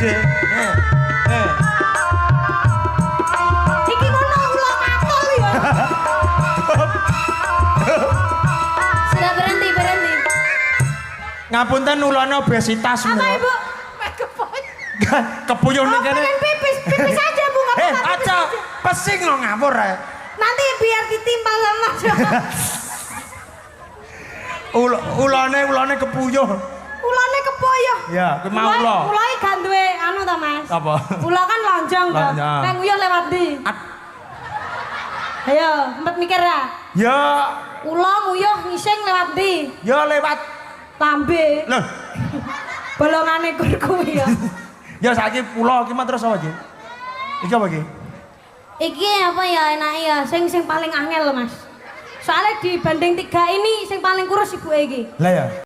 gede. Iki ngono ulo katol ya. Sudah berhenti. Ngapunten ulane obesitas. Apa Ibu? Kepuyuh ning kene. Pipis aja Bu, enggak apa-apa. Aja pesing lo ngawur ae. Nanti biar ditimpal sama Ulane kepuyuh. ulane kepoyo. Ya, kuwi mau ulo. Ulane gak duwe anu ta, Mas? Apa? Ula kan lonjong to. Lonjong. Nek nguyuh lewat ndi? Ayo, sempet mikir ya. Ya, Ula nguyuh ngising lewat ndi? ya lewat. Lambe. Loh, Bolongane kur kuwi ya. ya saiki pulau iki mah terus apa iki? Iki apa iki? Iki apa ya enak ya, sing paling angel loh Mas. Soalnya dibanding 3 ini sing paling kurus ibu iki. Lah ya.